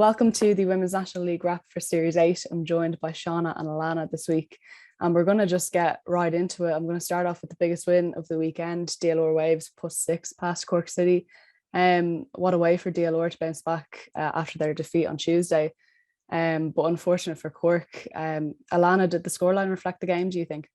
Welcome to the Women's National League Wrap for Series 8. I'm joined by Seana and Alanna this week, and we're going to just get right into it. I'm going to start off with the biggest win of the weekend. DLR Waves +6 past Cork City. What a way for DLR to bounce back after their defeat on Tuesday. But unfortunate for Cork. Alanna, did the scoreline reflect the game, do you think?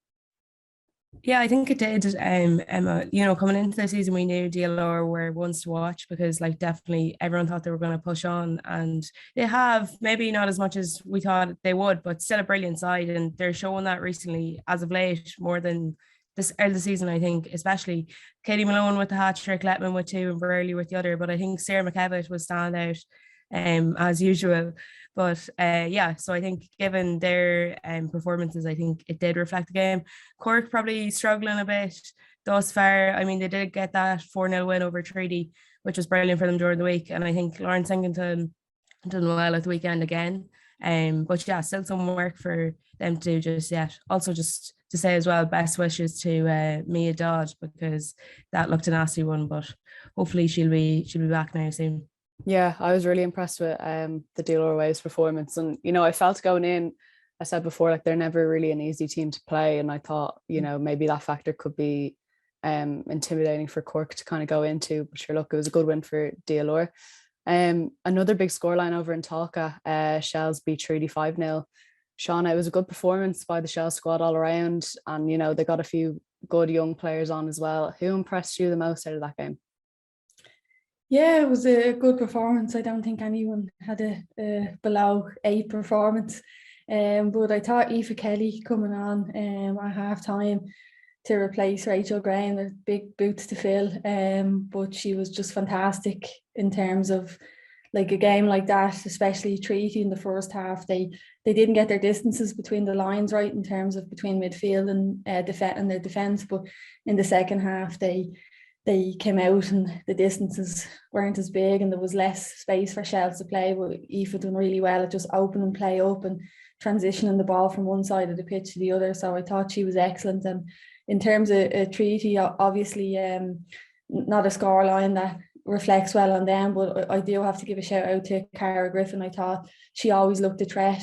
Yeah, I think it did, Emma. Coming into the season, we knew DLR were ones to watch because, definitely everyone thought they were going to push on, and they have. Maybe not as much as we thought they would, but still a brilliant side, and they're showing that recently, as of late, more than this early the season. I think, especially Katie Malone with the hat trick, Letman with two, and Burley with the other. But I think Sarah McKevitt was standout, as usual. But so I think given their performances, I think it did reflect the game. Cork probably struggling a bit thus far. I mean, they did get that 4-0 win over Treaty, which was brilliant for them during the week. And I think Lauren Singleton done well at the weekend again. But yeah, still some work for them to do just yet. Also, just to say as well, best wishes to Mia Dodd, because that looked a nasty one, but hopefully she'll be back now soon. Yeah, I was really impressed with the DLR Waves performance. And, I felt going in, I said before, they're never really an easy team to play. And I thought, maybe that factor could be intimidating for Cork to kind of go into. But sure, look, it was a good win for DLR. Another big scoreline over in Talca, Shells beat Treaty 5-0. Seana, it was a good performance by the Shell squad all around. And, they got a few good young players on as well. Who impressed you the most out of that game? Yeah, it was a good performance. I don't think anyone had a below 8 performance. But I thought Aoife Kelly coming on at half time to replace Rachel Graham, there's big boots to fill. But she was just fantastic in terms of a game like that, especially Treaty in the first half. They didn't get their distances between the lines right in terms of between midfield and their defence. But in the second half, they came out and the distances weren't as big and there was less space for Shells to play. But Aoife done really well at just opening play up and transitioning the ball from one side of the pitch to the other. So I thought she was excellent. And in terms of a Treaty, obviously not a scoreline that reflects well on them, but I do have to give a shout out to Cara Griffin. I thought she always looked a threat.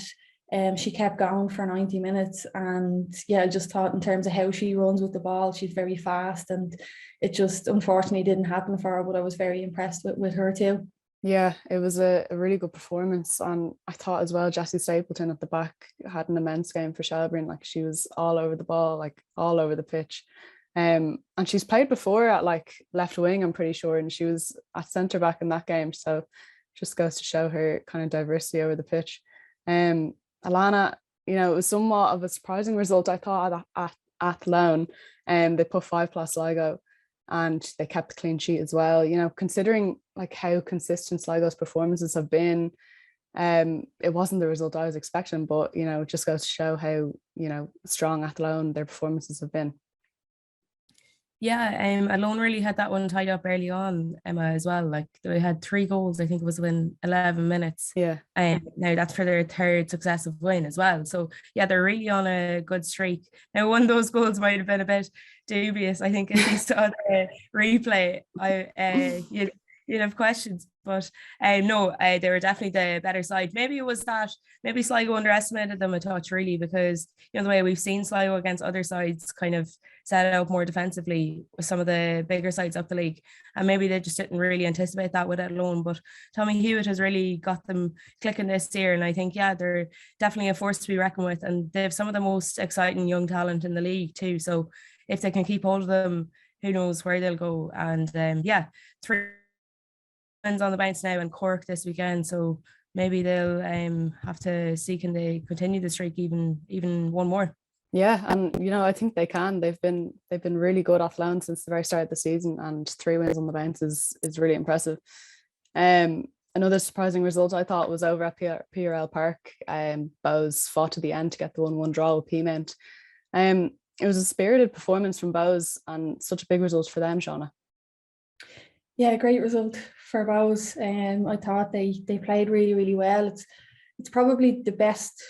She kept going for 90 minutes, and I just thought in terms of how she runs with the ball, she's very fast, and it just unfortunately didn't happen for her, but I was very impressed with her too. Yeah, it was a really good performance, and I thought as well Jessie Stapleton at the back had an immense game for Shelburne. She was all over the ball, all over the pitch. And she's played before at left wing, I'm pretty sure, and she was at centre back in that game, so just goes to show her kind of diversity over the pitch. Alanna, it was somewhat of a surprising result, I thought, at Athlone. They put 5 plus Sligo and they kept the clean sheet as well. Considering how consistent Sligo's performances have been, it wasn't the result I was expecting, but it just goes to show how strong Athlone their performances have been. Yeah, Alone really had that one tied up early on, Emma, as well. They had 3 goals, I think it was within 11 minutes. Yeah. Now that's for their 3rd successive win as well. So yeah, they're really on a good streak. Now one of those goals might have been a bit dubious. I think if you saw the replay, you'd have questions. But no, they were definitely the better side. Maybe it was that maybe Sligo underestimated them a touch, really, because the way we've seen Sligo against other sides kind of set out more defensively with some of the bigger sides up the league, and maybe they just didn't really anticipate that with it alone. But Tommy Hewitt has really got them clicking this year, and I think they're definitely a force to be reckoned with, and they have some of the most exciting young talent in the league too. So if they can keep hold of them, who knows where they'll go. And 3 wins on the bounce now, and Cork this weekend, so maybe they'll have to see can they continue the streak even one more. Yeah, and I think they can. They've been really good off loan since the very start of the season, and 3 wins on the bounce is really impressive. Another surprising result I thought was over at PRL Park. Bows fought to the end to get the 1-1 draw with Peamount. It was a spirited performance from Bows and such a big result for them, Seana. Yeah, great result for Bows. I thought they played really, really well. It's probably the best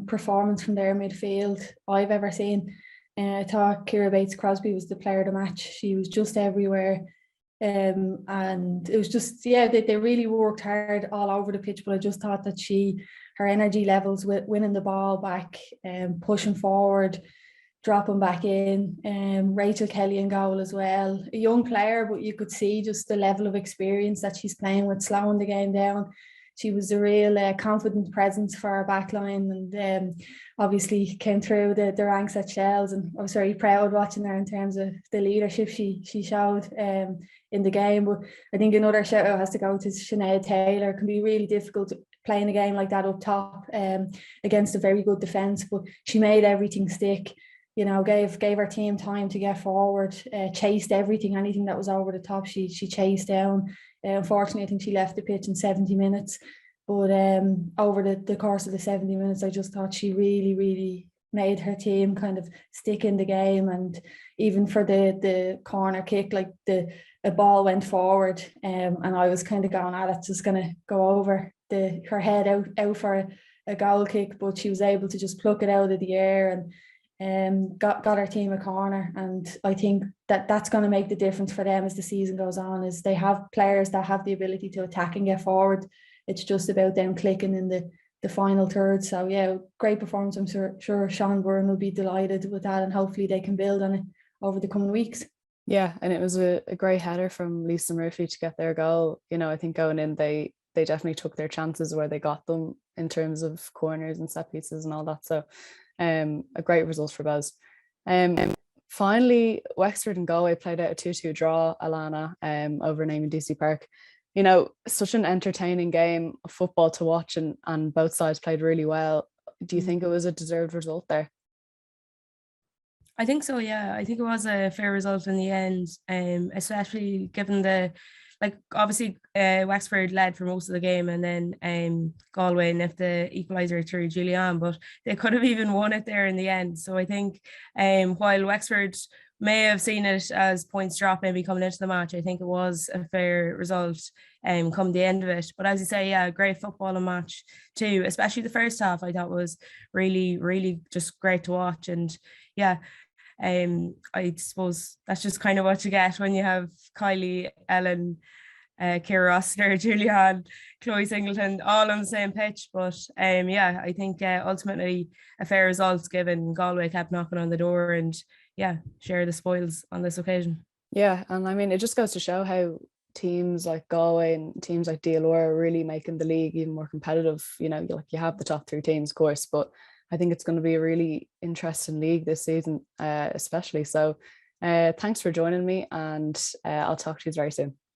performance from their midfield I've ever seen. I thought Ciara Bates Crosby was the player of the match. She was just everywhere. And it was just, yeah, they really worked hard all over the pitch, but I just thought that her energy levels with winning the ball back, pushing forward, dropping back in, Rachel Kelly in goal as well. A young player, but you could see just the level of experience that she's playing with, slowing the game down. She was a real confident presence for our backline, and obviously came through the ranks at Shells. And I was very proud watching her in terms of the leadership she showed in the game. But I think another shout out has to go to Sinead Taylor. It can be really difficult playing a game like that up top against a very good defence, but she made everything stick. You know, gave our team time to get forward, chased anything that was over the top. She chased down. Unfortunately, I think she left the pitch in 70 minutes. But over the course of the 70 minutes, I just thought she really, really made her team kind of stick in the game. And even for the corner kick, like a ball went forward, and I was kind of going, that's just going to go over her head out for a goal kick. But she was able to just pluck it out of the air and got our team a corner. And I think that's going to make the difference for them as the season goes on, is they have players that have the ability to attack and get forward. It's just about them clicking in the final third. So yeah, great performance. I'm sure Sean Byrne will be delighted with that, and hopefully they can build on it over the coming weeks. Yeah, and it was a great header from Lisa Murphy to get their goal. You know, I think going in, they definitely took their chances where they got them in terms of corners and set pieces and all that. So a great result for Bez. Finally, Wexford and Galway played out a 2-2 draw, Alanna, over in DC Park. You know, such an entertaining game of football to watch, and both sides played really well. Do you think it was a deserved result there? I think so, yeah. I think it was a fair result in the end, especially given obviously Wexford led for most of the game, and then Galway nipped the equaliser through Julianne, but they could have even won it there in the end. So I think while Wexford may have seen it as points drop maybe coming into the match, I think it was a fair result come the end of it. But as you say, yeah, great footballing match too, especially the first half. I thought was really, really just great to watch. And yeah, I suppose that's just kind of what you get when you have Kylie, Ellen, Ciara Rossiter, Julianne, Chloe Singleton all on the same pitch. But yeah, I think ultimately a fair result given Galway kept knocking on the door and yeah, share the spoils on this occasion. Yeah, and I mean, it just goes to show how teams like Galway and teams like DLR are really making the league even more competitive. You know, you have the top 3 teams, of course, but I think it's going to be a really interesting league this season, especially. So thanks for joining me, and I'll talk to you very soon.